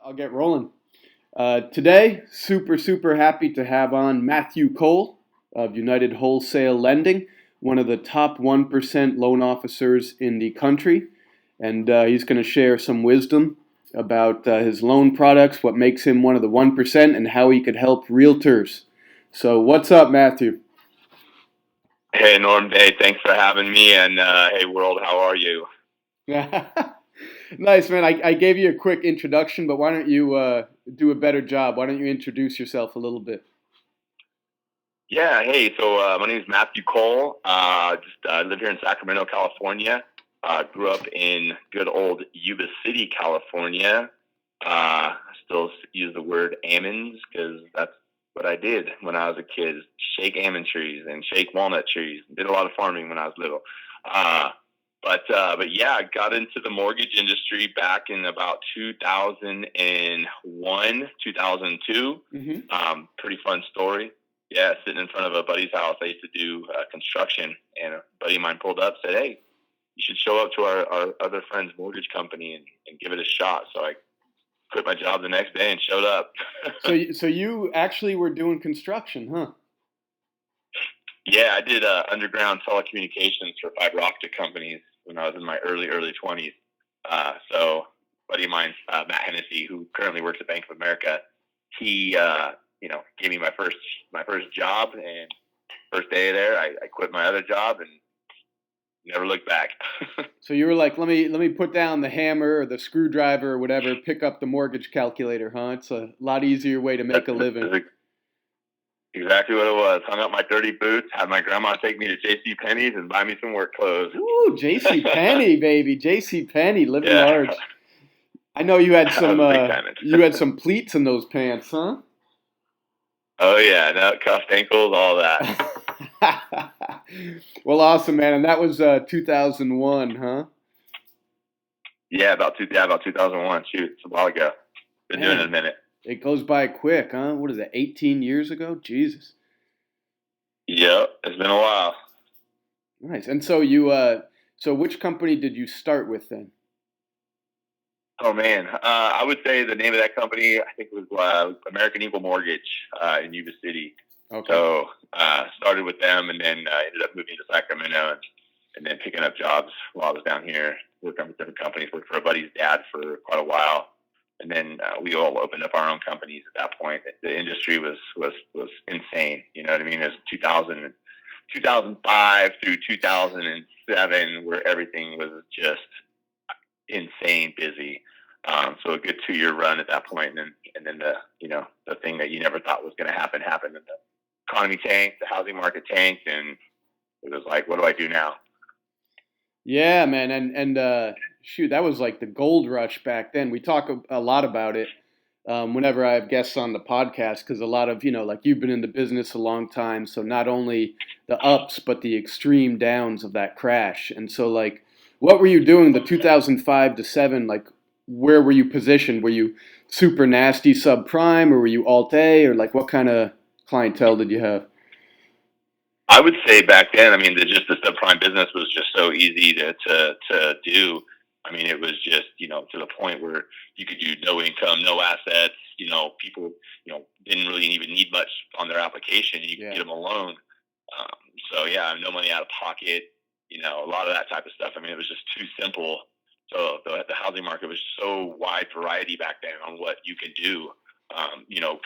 I'll get rolling. Today, super happy to have on Matthew Cole of United Wholesale Lending, one of the top 1% loan officers in the country. And he's going to share some wisdom about his loan products, what makes him one of the 1%, and how he could help realtors. So, what's up, Matthew? Hey Norm, hey, thanks for having me, and hey world, how are you? Nice, man. I gave you a quick introduction, but why don't you do a better job? Why don't you introduce yourself a little bit? Yeah, hey, so my name is Matthew Cole. Just live here in Sacramento, California. Grew up in good old Yuba City, California. I still use the word almonds because that's what I did when I was a kid: shake almond trees and shake walnut trees. Did a lot of farming when I was little. Uh, but yeah, I got into the mortgage industry back in about 2001, 2002. Hmm. Pretty fun story. Yeah, sitting in front of a buddy's house, I used to do construction, and a buddy of mine pulled up, said, "Hey, you should show up to our other friend's mortgage company and give it a shot." So I quit my job the next day and showed up. So you actually were doing construction, huh? Yeah, I did underground telecommunications for fiber optic companies when I was in my early 20s. So, a buddy of mine, Matt Hennessy, who currently works at Bank of America, he gave me my first job, and first day there, I quit my other job and never looked back. So you were like, let me put down the hammer or the screwdriver or whatever, pick up the mortgage calculator, huh? It's a lot easier way to make a living. That's exactly what it was. Hung up my dirty boots, had my grandma take me to J.C. Penney's and buy me some work clothes. Ooh, J.C. Penney, baby, J.C. Penney, living Yeah, large. I know you had I some was big time you had into. some pleats in those pants, huh? Oh yeah, no, cuffed ankles, all that. Well, awesome, man. And that was 2001, huh? Yeah, about 2001. Shoot, it's a while ago. Been doing it a Man, minute. it goes by quick, huh? What is it, 18 years ago? Jesus. Yep, it's been a while. Nice. And so which company did you start with then? Oh man, I would say the name of that company, I think it was American Eagle Mortgage in Yuba City. Okay. So started with them, and then ended up moving to Sacramento, and then picking up jobs while I was down here, working with different companies. Worked for a buddy's dad for quite a while, and then we all opened up our own companies at that point. The industry was insane. You know what I mean? It was 2005 through 2007, where everything was just insane busy. So a good 2 year run at that point, and then the thing that you never thought was going to happen happened, and the economy tanked, the housing market tanked, and it was like, what do I do now? Yeah, man. And shoot, that was like the gold rush back then. We talk a lot about it whenever I have guests on the podcast because a lot of, like you've been in the business a long time. So not only the ups, but the extreme downs of that crash. And so, like, what were you doing the 2005 to 7? Like, where were you positioned? Were you super nasty subprime or were you alt A or like what kind of clientele did you have? I would say back then, I mean, the subprime business was just so easy to do. I mean, it was just, to the point where you could do no income, no assets. People, didn't really even need much on their application. You could get Yeah. them a loan. Um, so yeah, no money out of pocket. A lot of that type of stuff. I mean, it was just too simple. So the housing market was so wide variety back then on what you could do.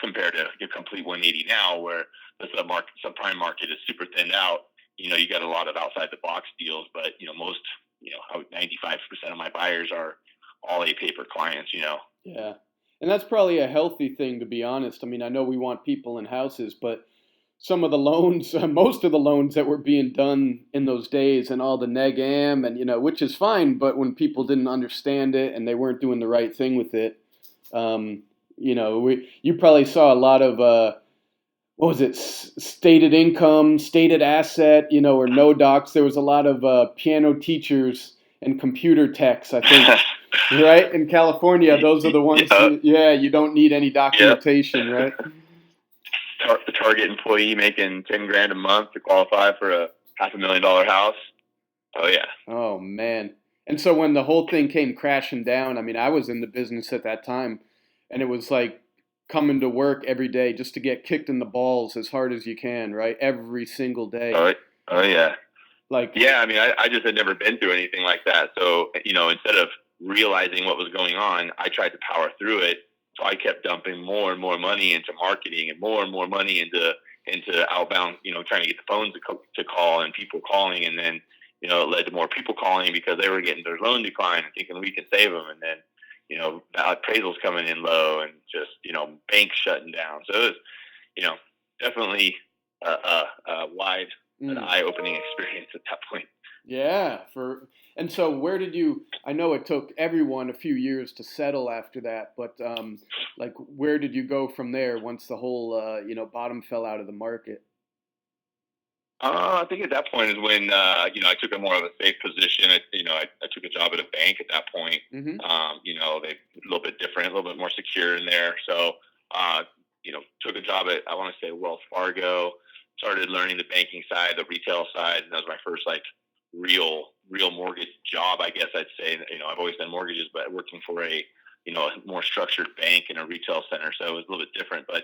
Compared to your complete 180 now, where the subprime market is super thinned out. You got a lot of outside the box deals, but most, 95% of my buyers are all A paper clients. Yeah. And that's probably a healthy thing, to be honest. I mean, I know we want people in houses, but some of the loans, most of the loans that were being done in those days and all the neg am and, which is fine, but when people didn't understand it and they weren't doing the right thing with it, um, you probably saw a lot of, what was it, stated income, stated asset, or no docs. There was a lot of piano teachers and computer techs, I think. Right? In California, those are the ones, Yep, yeah, you don't need any yep. documentation, right? The target employee making 10 grand a month to qualify for a $500,000 house. Oh yeah. Oh, man. And so when the whole thing came crashing down, I mean, I was in the business at that time. and it was like coming to work every day just to get kicked in the balls as hard as you can, right? Every single day. Oh, oh yeah. Like, Yeah, I mean, I just had never been through anything like that. So, instead of realizing what was going on, I tried to power through it. So I kept dumping more and more money into marketing and more money into outbound, trying to get the phones to call and people calling. And then, it led to more people calling because they were getting their loan decline and thinking we can save them. And then, appraisals coming in low and just, banks shutting down. So it was, definitely a wide, an mm, eye-opening experience at that point. yeah, and so where did you? I know it took everyone a few years to settle after that, but like where did you go from there once the whole bottom fell out of the market? I think at that point is when I took a more of a safe position. I took a job at a bank at that point. Mm-hmm. They a little bit different, a little bit more secure in there. So, took a job at I want to say Wells Fargo. Started learning the banking side, the retail side, and that was my first like real mortgage job. I guess I'd say. I've always done mortgages, but working for a more structured bank in a retail center, so it was a little bit different, but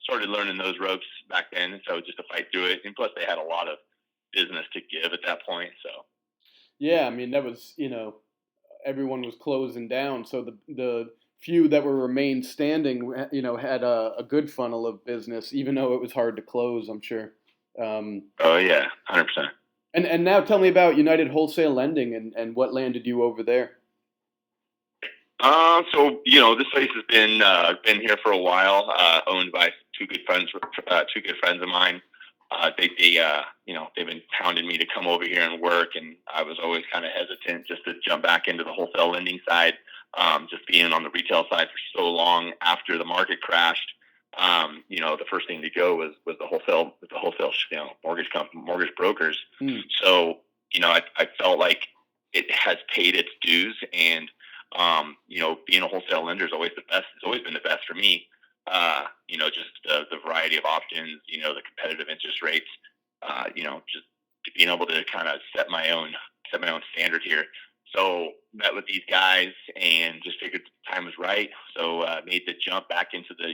started learning those ropes back then. So just to fight through it. And plus they had a lot of business to give at that point. So, Yeah, I mean that was everyone was closing down, so the few that were remained standing, had a good funnel of business, even though it was hard to close. I'm sure. Um, oh yeah, 100%. and now tell me about United Wholesale Lending and what landed you over there. This place has been here for a while. Owned by two good friends of mine. They've been pounding me to come over here and work, and I was always kind of hesitant just to jump back into the wholesale lending side. Just being on the retail side for so long after the market crashed. The first thing to go was the wholesale mortgage brokers. Hmm. So, I felt like it has paid its dues, and being a wholesale lender is always the best. It's always been the best for me. Just the variety of options, the competitive interest rates, just being able to kind of set my own standard here. So met with these guys and just figured the time was right. So made the jump back into the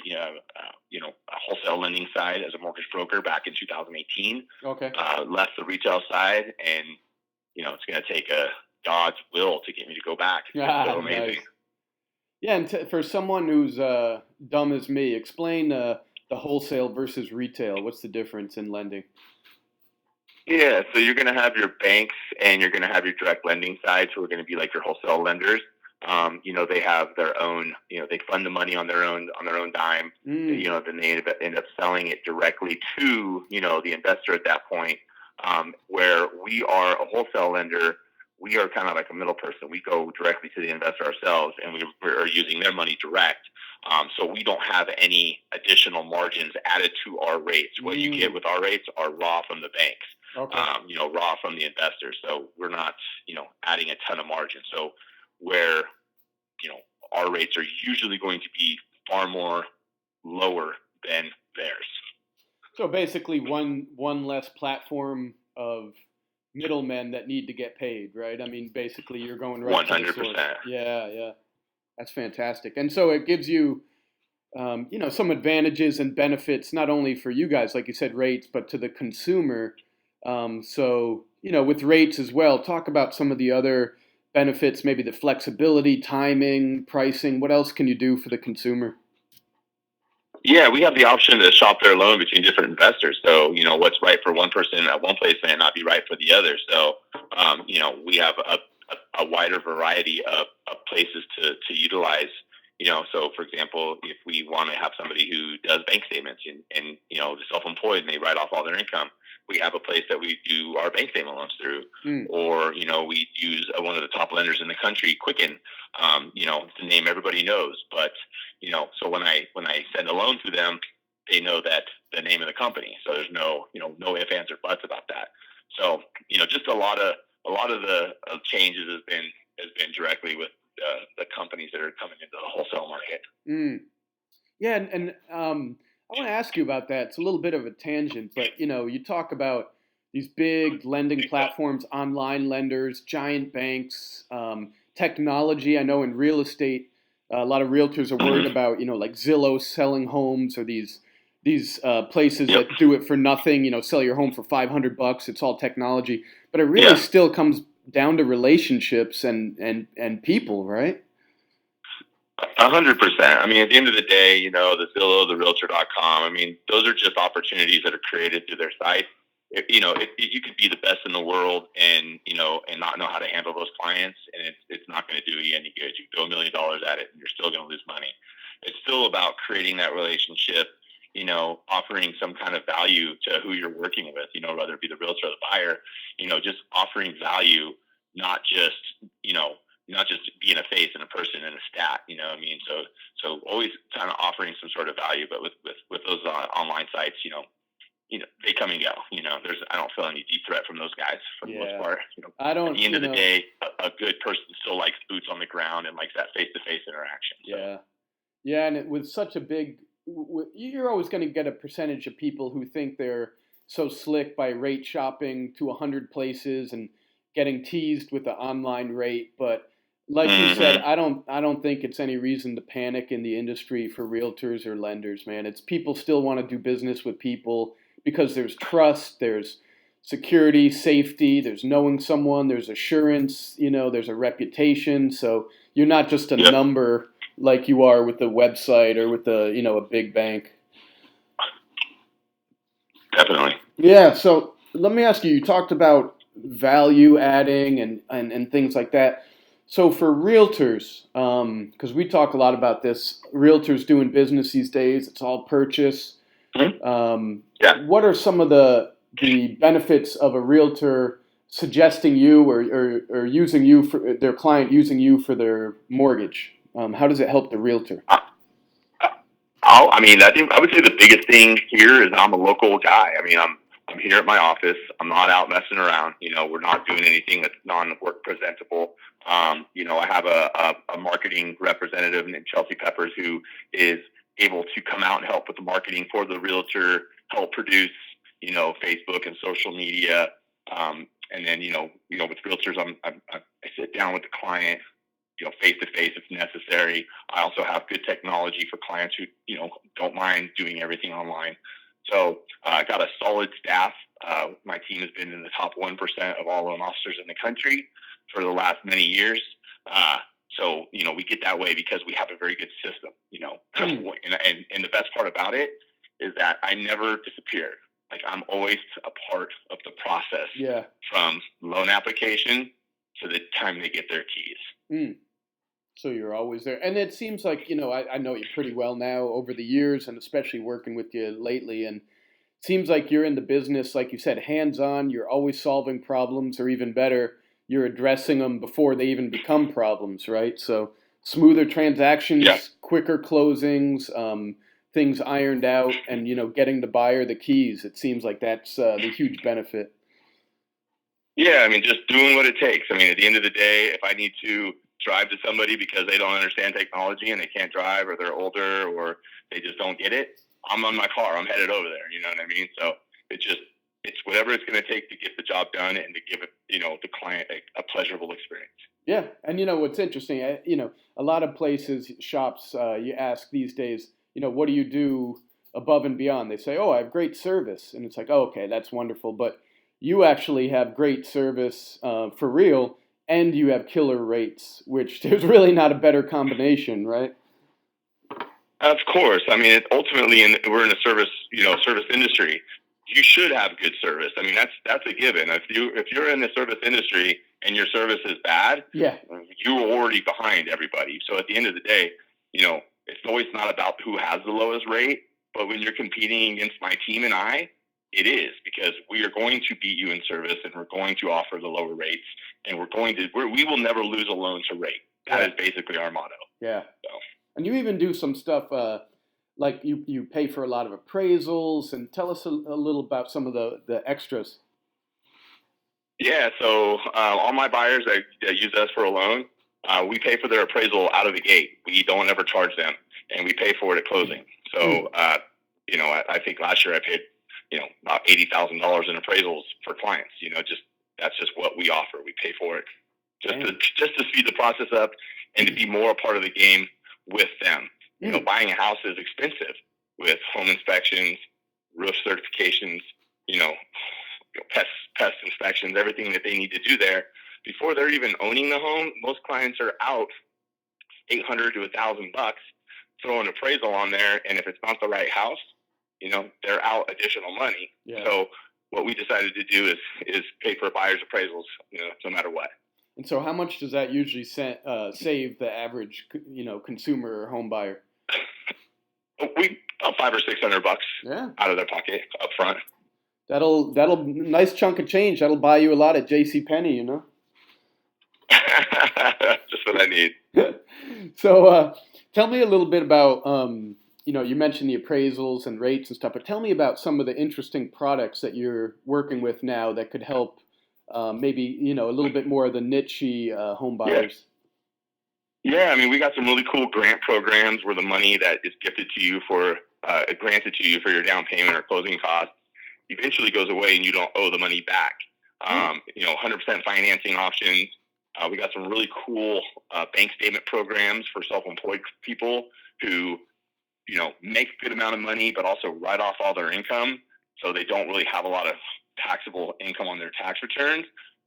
wholesale lending side as a mortgage broker back in 2018. Okay. Left the retail side, and it's going to take a God's will to get me to go back. It's been Ah, so nice. amazing. Yeah, and for someone who's dumb as me, explain the wholesale versus retail. What's the difference in lending? Yeah, so you're going to have your banks and you're going to have your direct lending side, who are going to be like your wholesale lenders. They have their own, they fund the money on their own dime. Mm, Then they end up selling it directly to, the investor at that point. Where we are a wholesale lender, we are kind of like a middle person. We go directly to the investor ourselves, and we're using their money direct. So we don't have any additional margins added to our rates. What you get mm, with our rates are raw from the banks, okay. raw from the investors. So we're not, adding a ton of margin. So where, you know, our rates are usually going to be far more lower than theirs. So basically, one less platform of middlemen that need to get paid, right? I mean, basically, you're going right One to the hundred source. percent. Yeah, yeah, that's fantastic. And so it gives you, some advantages and benefits not only for you guys, like you said, rates, but to the consumer. So with rates as well, talk about some of the other benefits, maybe the flexibility, timing, pricing. What else can you do for the consumer? Yeah, we have the option to shop their loan between different investors. So, what's right for one person at one place may not be right for the other. So, we have a wider variety of places to utilize. So for example, if we want to have somebody who does bank statements and the self-employed and they write off all their income, we have a place that we do our bank statement loans through. Mm, Or, we use one of the top lenders in the country, Quicken, it's a name everybody knows. But, so when I send a loan to them, they know that the name of the company. So there's no ifs, ands, or buts about that. So, just a lot of the changes has been directly with the companies that are coming into the wholesale market. mm. Yeah, and I want to ask you about that. It's a little bit of a tangent, but you talk about these big lending platforms, online lenders, giant banks, technology. I know in real estate, A lot of realtors are worried about, like Zillow selling homes, or these places Yep. that do it for nothing. Sell your home for $500. It's all technology, but it really Yeah. still comes down to relationships and people, right? 100%. I mean, at the end of the day, the Zillow, the Realtor.com. I mean, those are just opportunities that are created through their site. You could be the best in the world and not know how to handle those clients, and it's not going to do you any good. You throw $1 million at it, and you're still going to lose money. It's still about creating that relationship. Offering some kind of value to who you're working with. Whether it be the realtor or the buyer. Just offering value, not just you know not just being a face and a person and a stat. You know what I mean? So always kind of offering some sort of value, but with those online sites, they come and go. I don't feel any deep threat from those guys for the most Yeah, part. I At don't. the end of the day, a good person still likes boots on the ground and likes that face to face interaction. So Yeah, yeah, and with such a big, you're always going to get a percentage of people who think they're so slick by rate shopping to 100 places and getting teased with the online rate. But like you said, hmm I don't think it's any reason to panic in the industry for realtors or lenders, man. It's people still want to do business with people because there's trust, there's security, safety, there's knowing someone, there's assurance, there's a reputation. So you're not just a yep, number like you are with the website or with a big bank. definitely. Yeah. So let me ask you. You talked about value adding and things like that. So for realtors, because we talk a lot about this, realtors doing business these days, it's all purchase. Mhm. Yeah. What are some of the benefits of a realtor suggesting you or using you for their client using you for their mortgage? How does it help the realtor? I mean, I think I would say the biggest thing here is I'm a local guy. I mean, I'm here at my office. I'm not out messing around. We're not doing anything that's non-work presentable. I have a marketing representative named Chelsea Peppers who is able to come out and help with the marketing for the realtor, help produce, Facebook and social media. And then, with realtors, I sit down with the client, face to face if necessary. I also have good technology for clients who, don't mind doing everything online. So I got a solid staff. My team has been in the top 1% of all loan officers in the country for the last many years. So, we get that way because we have a very good system, and the best part about it is that I never disappear. Like I'm always a part of the process Yeah. from loan application to the time they get their keys. Mm. So you're always there. And it seems like, I know you pretty well now over the years and especially working with you lately. And it seems like you're in the business, like you said, hands on. You're always solving problems, or even better, you're addressing them before they even become problems, right? So smoother Yeah. transactions, quicker closings, things ironed out, and, getting the buyer the keys. It seems like that's the huge benefit. Yeah, I mean, just doing what it takes. I mean, at the end of the day, if I need to drive to somebody because they don't understand technology and they can't drive or they're older or they just don't get it, I'm on my car. I'm headed over there. You know what I mean? So it's whatever it's going to take to get the job done and to give it, the client a pleasurable experience. Yeah, and what's interesting, a lot of places, shops, you ask these days, what do you do above and beyond? They say, oh, I have great service, and it's like, oh, okay, that's wonderful, but you actually have great service for real, and you have killer rates, which there's really not a better combination, right? Of course. I mean, ultimately, we're in a service industry. You should have good service. I mean, that's a given. If you're in the service industry and your service is bad, Yeah, you're already behind everybody. So at the end of the day, it's always not about who has the lowest rate, but when you're competing against my team and it is because we are going to beat you in service and we're going to offer the lower rates and we will never lose a loan to rate. That yeah, is basically our motto. yeah. So. And you even do some stuff like you pay for a lot of appraisals, and tell us a little about some of the extras. Yeah, so all my buyers that use us for a loan, we pay for their appraisal out of the gate. We don't ever charge them, and we pay for it at closing. Mm. So, I think last year I paid, about $80,000 in appraisals for clients. That's just what we offer. We pay for it just Damn. to speed the process up and to be more a part of the game with them. You know, buying a house is expensive with home inspections, roof certifications, you know, pest inspections, everything that they need to do there before they're even owning the home. Most clients are out $800 to $1,000, throw an appraisal on there, and if it's not the right house, you know, they're out additional money. Yeah. So what we decided to do is pay for buyers' appraisals, you know, no matter what. And so, how much does that usually save the average, you know, consumer or home buyer? We about $500 or $600 out of their pocket up front. That'll nice chunk of change. That'll buy you a lot at JCPenney, you know. Just what I need. So, tell me a little bit about, you know, you mentioned the appraisals and rates and stuff, but tell me about some of the interesting products that you're working with now that could help maybe, you know, a little bit more of the niche-y home buyers. Yeah, I mean, we got some really cool grant programs where the money that is gifted to you granted to you for your down payment or closing costs eventually goes away and you don't owe the money back. You know, 100% financing options. We got some really cool bank statement programs for self-employed people who, you know, make a good amount of money, but also write off all their income. So they don't really have a lot of taxable income on their tax returns.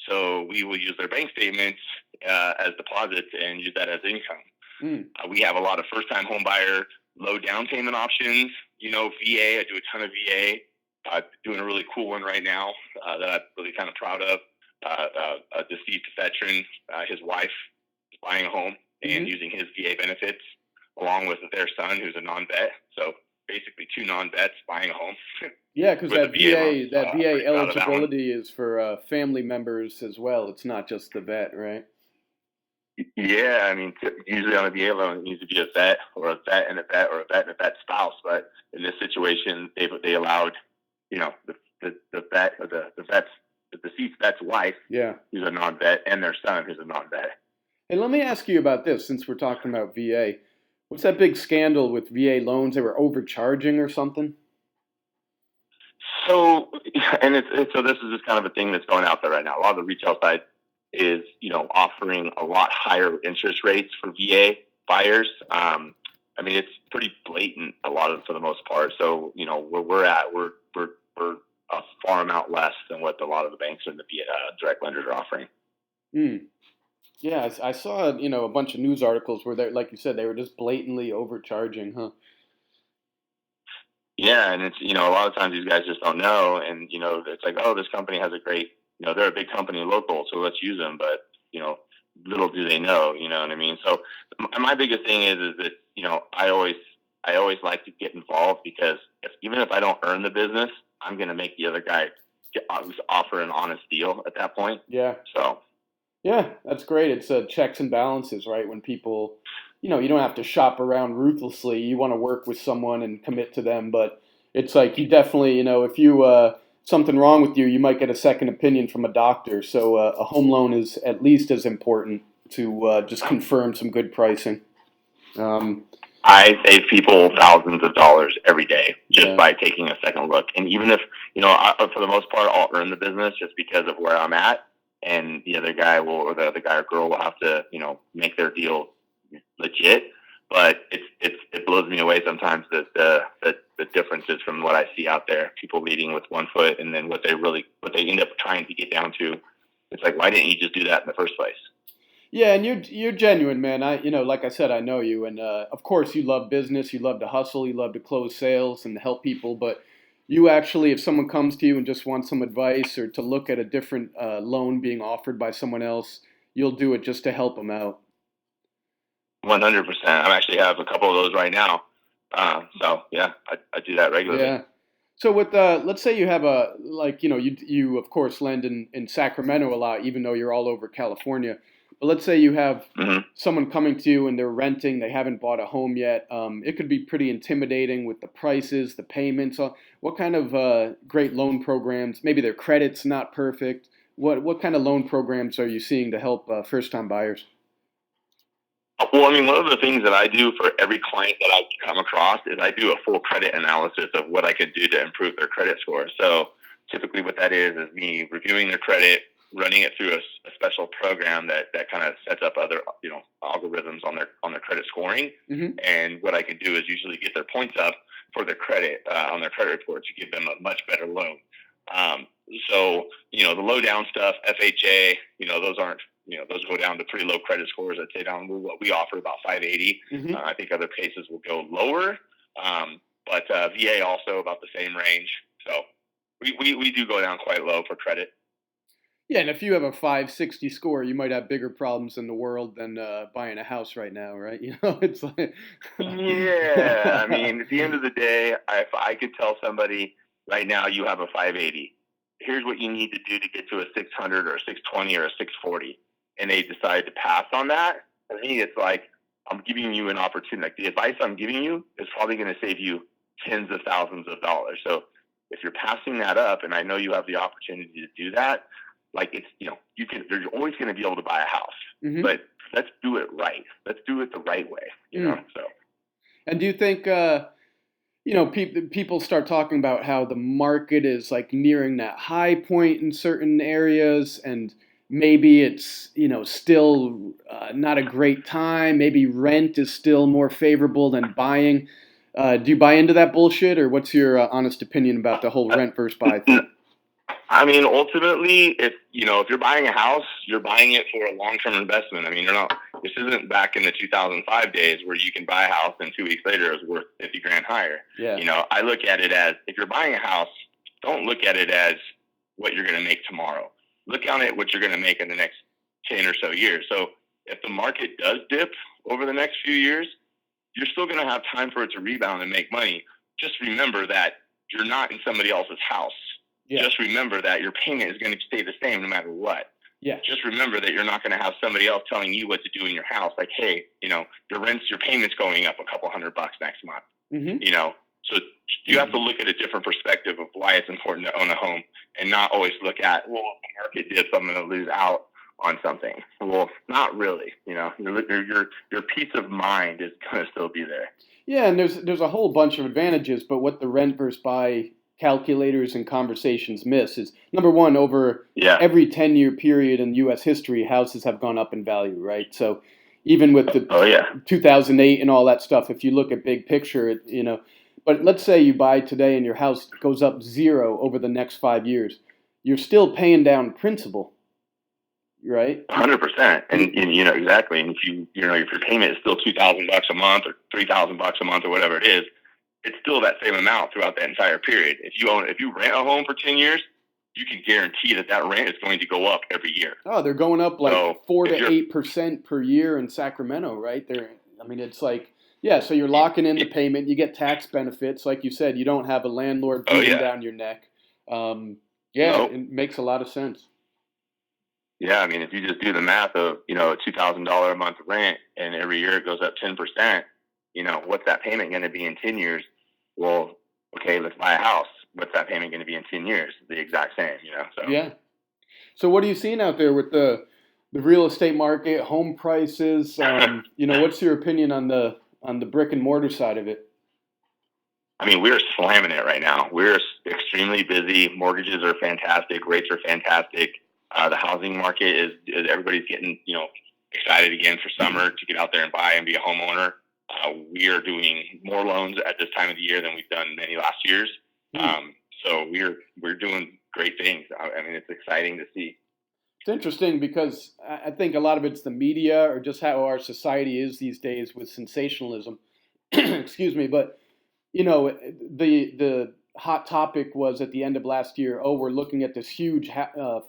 So we will use their bank statements as deposits and use that as income. We have a lot of first-time home buyer low down payment options. You know, VA, I do a ton of VA. Doing a really cool one right now that I'm really kind of proud of. A deceased veteran, his wife is buying a home and using his VA benefits along with their son who's a non-vet. So basically 2 non-vets buying a home. Yeah, because that VA eligibility is for family members as well. It's not just the vet, right? Yeah, I mean, usually on a VA loan, it needs to be a vet or a vet and a vet or a vet and a vet spouse. But in this situation, they allowed, you know, the vet or the deceased vet's wife, who's a non-vet, and their son, who's a non-vet. Hey, let me ask you about this, since we're talking about VA. What's that big scandal with VA loans? They were overcharging or something? So, and so this is just kind of a thing that's going out there right now. A lot of the retail side is, you know, offering a lot higher interest rates for VA buyers. I mean, it's pretty blatant, for the most part. So, you know, where we're at, we're a far amount less than what a lot of the banks and the direct lenders are offering. Yeah, I saw, you know, a bunch of news articles where they, like you said, they were just blatantly overcharging, huh? Yeah, and it's, you know, a lot of times these guys just don't know, and, you know, it's like, oh, this company has a great, you know, they're a big company local, so let's use them, but, you know, little do they know, you know what I mean? So my biggest thing is that, you know, I always like to get involved because even if I don't earn the business, I'm going to make the other guy offer an honest deal at that point. Yeah. So. Yeah, that's great. It's checks and balances, right? When people, you know, you don't have to shop around ruthlessly. You want to work with someone and commit to them, but it's like you definitely, you know, if you something wrong with you, you might get a second opinion from a doctor. So a home loan is at least as important to just confirm some good pricing. I save people thousands of dollars every day just by taking a second look. And even if, you know, for the most part, I'll earn the business just because of where I'm at. And the other guy or the other guy or girl will have to, you know, make their deal legit. But it blows me away sometimes that the differences from what I see out there. People leading with 1 foot, and then what they end up trying to get down to. It's like, why didn't you just do that in the first place? Yeah, and you're genuine, man. You know, like I said, I know you, and of course, you love business. You love to hustle. You love to close sales and help people, but. You actually, if someone comes to you and just wants some advice or to look at a different loan being offered by someone else, you'll do it just to help them out. 100%. I actually have a couple of those right now. So yeah, I do that regularly. Yeah. So with let's say you have you of course lend in Sacramento a lot, even though you're all over California. But let's say you have someone coming to you and they're renting, they haven't bought a home yet. It could be pretty intimidating with the prices, the payments. What kind of great loan programs? Maybe their credit's not perfect. What kind of loan programs are you seeing to help first-time buyers? Well, I mean, one of the things that I do for every client that I come across is I do a full credit analysis of what I could do to improve their credit score. So typically what that is me reviewing their credit, running it through a special program that kind of sets up other, algorithms on their credit scoring. Mm-hmm. And what I can do is usually get their points up for their credit on their credit report to give them a much better loan. So, the low down stuff, FHA, those aren't, those go down to pretty low credit scores. I'd say down what we offer about 580. Mm-hmm. I think other places will go lower. But VA also about the same range. So we do go down quite low for credit. Yeah, and if you have a 560 score, you might have bigger problems in the world than buying a house right now, right? It's like Yeah, I mean, at the end of the day, if I could tell somebody right now you have a 580, here's what you need to do to get to a 600 or a 620 or a 640, and they decide to pass on that, for me, it's like I'm giving you an opportunity. Like the advice I'm giving you is probably going to save you tens of thousands of dollars. So if you're passing that up, and I know you have the opportunity to do that, like it's, you're always going to be able to buy a house, mm-hmm. but let's do it right. Let's do it the right way, so. And do you think, people start talking about how the market is like nearing that high point in certain areas, and maybe it's, still not a great time. Maybe rent is still more favorable than buying. Do you buy into that bullshit, or what's your honest opinion about the whole rent versus buy thing? I mean, ultimately, if you're buying a house, you're buying it for a long-term investment. I mean, this isn't back in the 2005 days where you can buy a house and 2 weeks later it's worth 50 grand higher. Yeah. I look at it as, if you're buying a house, don't look at it as what you're going to make tomorrow. Look on it what you're going to make in the next 10 or so years. So if the market does dip over the next few years, you're still going to have time for it to rebound and make money. Just remember that you're not in somebody else's house. Yeah. Just remember that your payment is going to stay the same no matter what. Yeah. Just remember that you're not going to have somebody else telling you what to do in your house. Like, hey, your payment's going up a couple $100 next month. Mm-hmm. So you have to look at a different perspective of why it's important to own a home, and not always look at, well, if the market dips, I'm going to lose out on something. Well, not really. Your peace of mind is going to still be there. Yeah, and there's a whole bunch of advantages, but what the rent versus buy calculators and conversations miss is, number one, over every 10-year period in U.S. history, houses have gone up in value, right? So even with the 2008 and all that stuff, if you look at big picture, but let's say you buy today and your house goes up zero over the next 5 years, you're still paying down principal, right? 100%, and exactly. And if your payment is still $2,000 a month or $3,000 a month or whatever it is, it's still that same amount throughout that entire period. If you rent a home for 10 years, you can guarantee that rent is going to go up every year. Oh, they're going up like 4 to 8% per year in Sacramento, right? It's like, yeah, so you're locking in the payment, you get tax benefits, like you said, you don't have a landlord breathing down your neck. It makes a lot of sense. Yeah, I mean, if you just do the math of, a $2,000 a month rent and every year it goes up 10%, what's that payment going to be in 10 years? Well, okay, let's buy a house. What's that payment going to be in 10 years? The exact same, so. Yeah. So what are you seeing out there with the real estate market, home prices? What's your opinion on the brick and mortar side of it? I mean, we're slamming it right now. We're extremely busy. Mortgages are fantastic. Rates are fantastic. The housing market is everybody's getting, excited again for summer to get out there and buy and be a homeowner. We are doing more loans at this time of the year than we've done many last years. So we're doing great things. I mean, it's exciting to see. It's interesting because I think a lot of it's the media or just how our society is these days with sensationalism. Excuse me, but the hot topic was at the end of last year, we're looking at this huge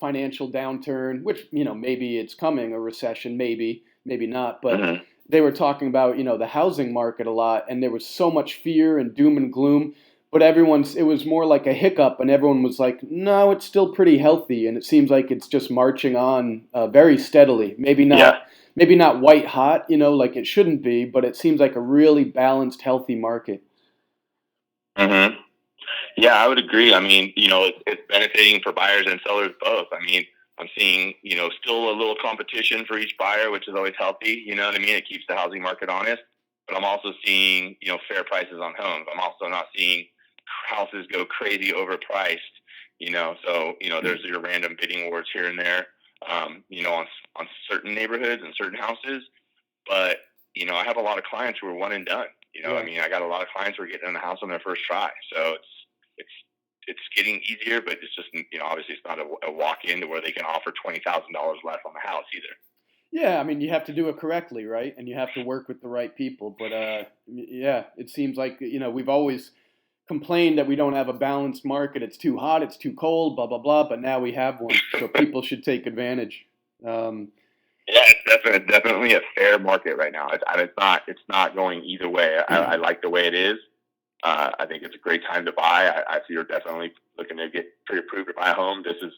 financial downturn, which, maybe it's coming, a recession, maybe not. But they were talking about, the housing market a lot, and there was so much fear and doom and gloom. But it was more like a hiccup, and everyone was like, no, it's still pretty healthy. And it seems like it's just marching on very steadily. Maybe not white hot, like it shouldn't be, but it seems like a really balanced, healthy market. Mm-hmm. Yeah, I would agree. I mean, it's benefiting for buyers and sellers both. I mean, I'm seeing, still a little competition for each buyer, which is always healthy. You know what I mean? It keeps the housing market honest. But I'm also seeing, fair prices on homes. I'm also not seeing houses go crazy overpriced. So, there's your random bidding wars here and there. on certain neighborhoods and certain houses. But, I have a lot of clients who are one and done. Yeah. I got a lot of clients who are getting in the house on their first try. So it's getting easier, but it's just, obviously it's not a walk-in to where they can offer $20,000 less on the house either. Yeah, I mean, you have to do it correctly, right? And you have to work with the right people. But yeah, it seems like, we've always complained that we don't have a balanced market. It's too hot, it's too cold, blah, blah, blah. But now we have one. So people should take advantage. Yeah, it's definitely a fair market right now. It's not going either way. I like the way it is. I think it's a great time to buy. I see you're definitely looking to get pre-approved to buy a home. This is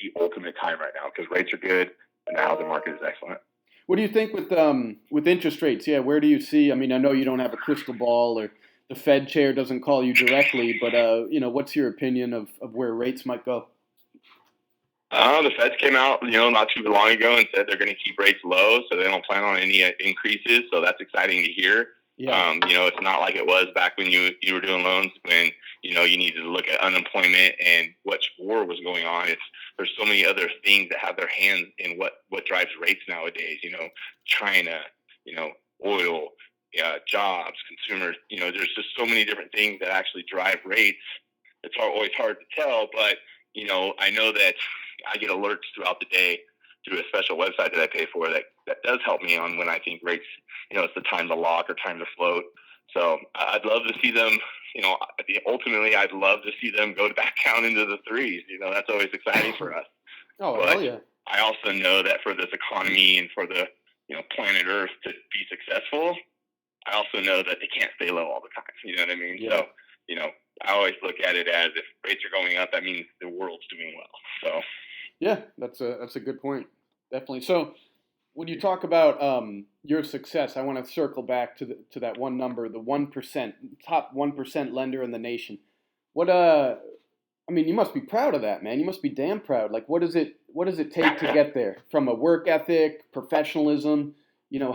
the ultimate time right now because rates are good and the housing market is excellent. What do you think with interest rates? Yeah, where do you see? I mean, I know you don't have a crystal ball, or the Fed chair doesn't call you directly, but what's your opinion of where rates might go? The Feds came out, not too long ago and said they're going to keep rates low, so they don't plan on any increases. So that's exciting to hear. Yeah. It's not like it was back when you were doing loans when you needed to look at unemployment and what war was going on. There's so many other things that have their hands in what drives rates nowadays. China, oil, jobs, consumers. There's just so many different things that actually drive rates. It's always hard to tell, but I know that I get alerts throughout the day through a special website that I pay for that does help me on when I think rates, it's the time to lock or time to float. So I'd love to see them, ultimately I'd love to see them go back down into the threes. That's always exciting for us. Oh, but hell yeah. I also know that for this economy and for the, planet Earth to be successful, I also know that they can't stay low all the time. You know what I mean? Yeah. So, I always look at it as if rates are going up, that means the world's doing well. So, yeah, that's a good point. Definitely. So, when you talk about your success, I want to circle back to that one number, the 1%, top 1% lender in the nation. I mean, you must be proud of that, man. You must be damn proud. Like, what does it take to get there? From a work ethic, professionalism,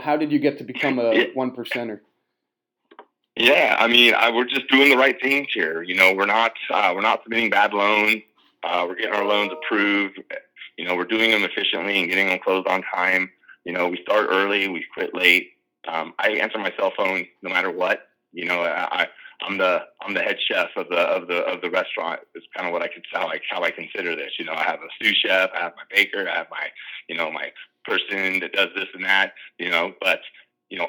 how did you get to become a 1%er? Yeah, I mean, we're just doing the right things here. We're not submitting bad loans. We're getting our loans approved. We're doing them efficiently and getting them closed on time. We start early, we quit late. I answer my cell phone no matter what. I'm the head chef of the restaurant. It's kind of what how I consider this. I have a sous chef, I have my baker, I have my my person that does this and that. But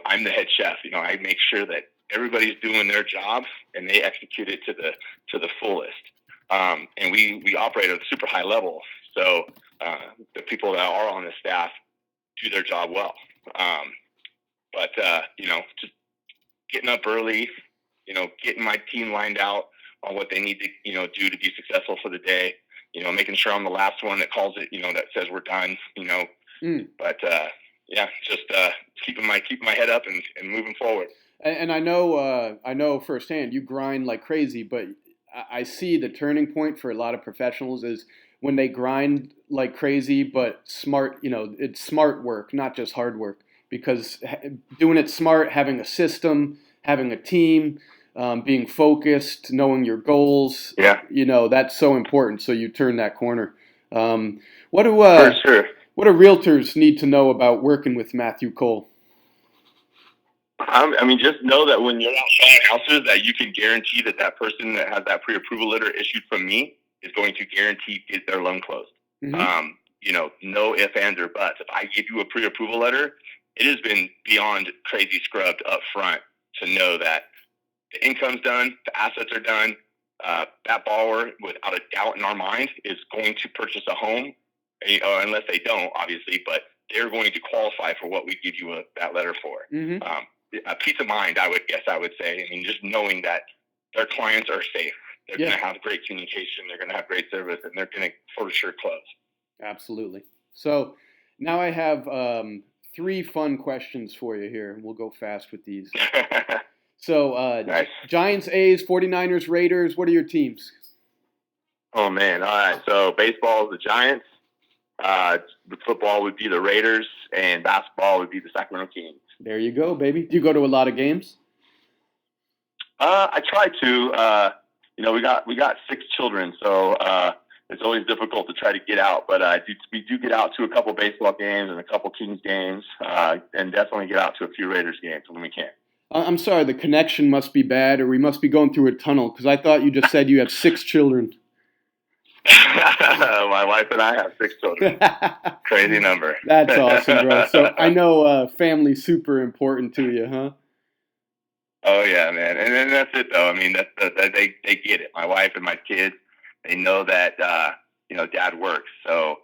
I'm the head chef. I make sure that everybody's doing their job and they execute it to the fullest. And we operate at a super high level. So the people that are on the staff do their job well. But just getting up early, getting my team lined out on what they need to, do to be successful for the day, making sure I'm the last one that calls it, that says we're done, But just keeping my head up and moving forward. And I know firsthand you grind like crazy, but I see the turning point for a lot of professionals is when they grind like crazy, but smart. It's smart work, not just hard work. Because doing it smart, having a system, having a team, being focused, knowing your goals, that's so important. So you turn that corner. What do For sure. What do realtors need to know about working with Matthew Cole? I mean, just know that when you're out selling houses, that you can guarantee that person that has that pre-approval letter issued from me is going to guarantee get their loan closed. Mm-hmm. No ifs, ands, or buts. If I give you a pre-approval letter, it has been beyond crazy scrubbed up front to know that the income's done, the assets are done. That borrower, without a doubt in our mind, is going to purchase a home, unless they don't, obviously, but they're going to qualify for what we give you that letter for. Mm-hmm. A peace of mind, I would say. I mean, just knowing that their clients are safe. They're going to have great communication. They're going to have great service, and they're going to for sure close. Absolutely. So now I have 3 fun questions for you here. We'll go fast with these. So nice. Giants, A's, 49ers, Raiders. What are your teams? Oh, man. All right. So baseball is the Giants. Football would be the Raiders, and basketball would be the Sacramento Kings. There you go, baby. Do you go to a lot of games? I try to. We got 6 children, so it's always difficult to try to get out, but we do get out to a couple baseball games and a couple Kings games, and definitely get out to a few Raiders games when we can. I'm sorry, the connection must be bad, or we must be going through a tunnel, because I thought you just said you have 6 children. My wife and I have 6 children. Crazy number. That's awesome, bro. So I know family's super important to you, huh? Oh yeah, man. And then that's it, though. I mean, they get it. My wife and my kids, they know that Dad works. So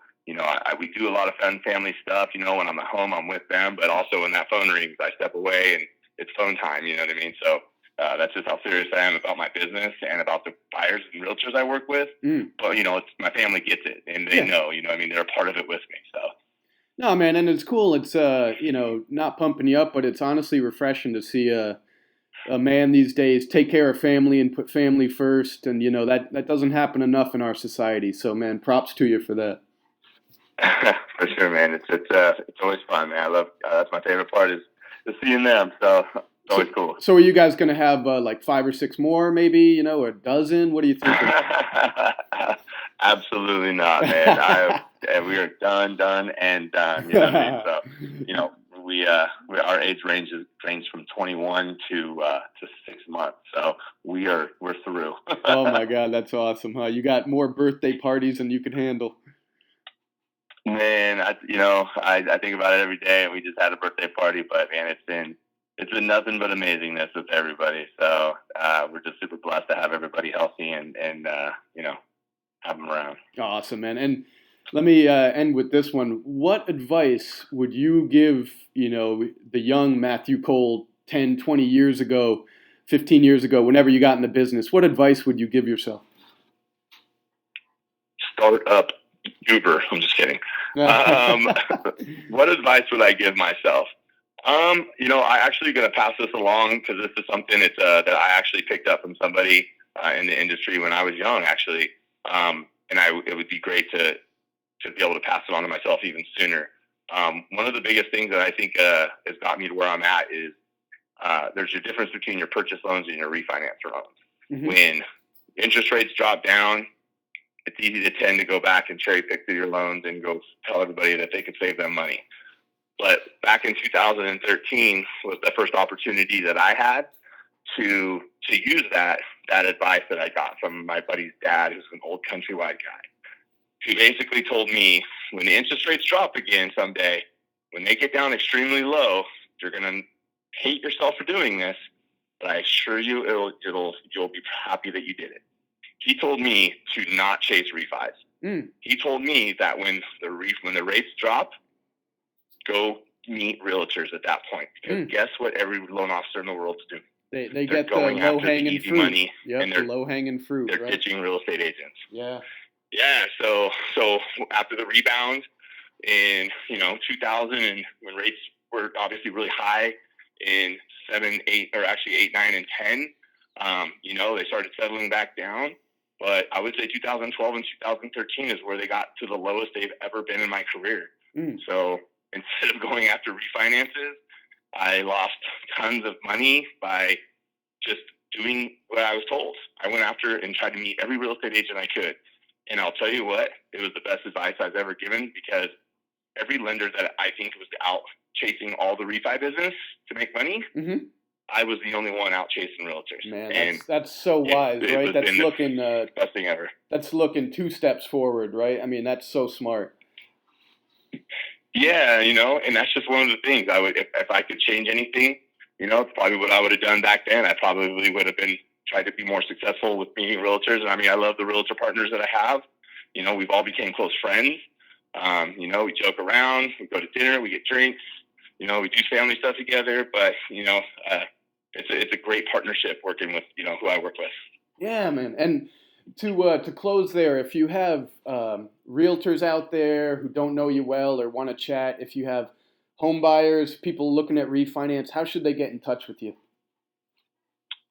we do a lot of fun family stuff. When I'm at home, I'm with them, but also when that phone rings, I step away and it's phone time. You know what I mean? So that's just how serious I am about my business and about the buyers and realtors I work with. But it's my family gets it, and they know. They're a part of it with me. So. No, man, and it's cool. It's not pumping you up, but it's honestly refreshing to see a man these days take care of family and put family first, and that doesn't happen enough in our society. So, man, props to you for that. For sure, man. It's always fun, man. I love that's my favorite part is seeing them. So it's always cool. So, are you guys gonna have like 5 or 6 more, maybe? Or a dozen? What are you thinking? Absolutely not, man. We are done, and done. You know what I mean? So, our age range from 21 to 6 months. So we're through. Oh my God, that's awesome, huh? You got more birthday parties than you could handle. Man, I think about it every day, and we just had a birthday party, but man, it's been nothing but amazingness with everybody. So we're just super blessed to have everybody healthy and have them around. Awesome, man. And let me end with this one. What advice would you give, the young Matthew Cole 10, 20 years ago, 15 years ago, whenever you got into business? What advice would you give yourself? Start up Uber. I'm just kidding. What advice would I give myself? I'm actually going to pass this along because this is something that I actually picked up from somebody in the industry when I was young, actually. It would be great to be able to pass it on to myself even sooner. One of the biggest things that I think has got me to where I'm at is there's a difference between your purchase loans and your refinance loans. Mm-hmm. When interest rates drop down, it's easy to tend to go back and cherry pick through your loans and go tell everybody that they could save them money. But back in 2013 was the first opportunity that I had to use that advice that I got from my buddy's dad, who's an old Countrywide guy, who basically told me when the interest rates drop again someday, when they get down extremely low, you're going to hate yourself for doing this, but I assure you you'll be happy that you did it. He told me to not chase refis. He told me that when the rates drop, go meet realtors at that point. Because guess what every loan officer in the world's doing? They get the low-hanging fruit. Money, and they're low-hanging fruit. They're ditching real estate agents. Yeah. Yeah. So after the rebound in 2000, and when rates were obviously really high in 7, 8, or actually 8, 9, and 10, they started settling back down. But I would say 2012 and 2013 is where they got to the lowest they've ever been in my career. So instead of going after refinances, I lost tons of money by just doing what I was told. I went after and tried to meet every real estate agent I could. And I'll tell you what, it was the best advice I've ever given, because every lender that I think was out chasing all the refi business to make money, I was the only one out chasing realtors. Man, that's so wise, right? That's looking best thing ever. That's looking 2 steps forward, right? I mean, that's so smart. Yeah, and that's just one of the things I would, if I could change anything, it's probably what I would have done back then. I probably would have tried to be more successful with meeting realtors. And I mean, I love the realtor partners that I have. We've all became close friends. We joke around, we go to dinner, we get drinks, we do family stuff together, but, it's a great partnership working with, who I work with. Yeah, man. And to close there, if you have realtors out there who don't know you well or want to chat, if you have home buyers, people looking at refinance, how should they get in touch with you?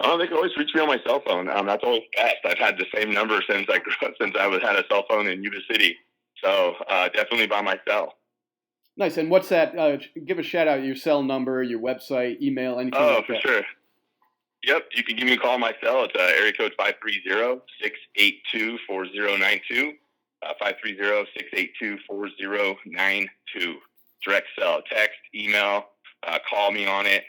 They can always reach me on my cell phone. That's always best. I've had the same number since I had a cell phone in Yuba City. So definitely by my cell. Nice. And what's that? Give a shout out, your cell number, your website, email, anything like that. Oh, for sure. Yep. You can give me a call on my cell. It's area code 530-682-4092. 530-682-4092. Direct cell, text, email, call me on it.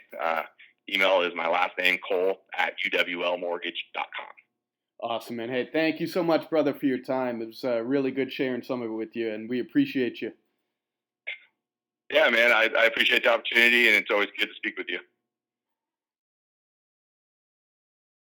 Email is my last name, Cole@uwlmortgage.com. Awesome, man. Hey, thank you so much, brother, for your time. It was really good sharing some of it with you, and we appreciate you. Yeah, man, I appreciate the opportunity, and it's always good to speak with you.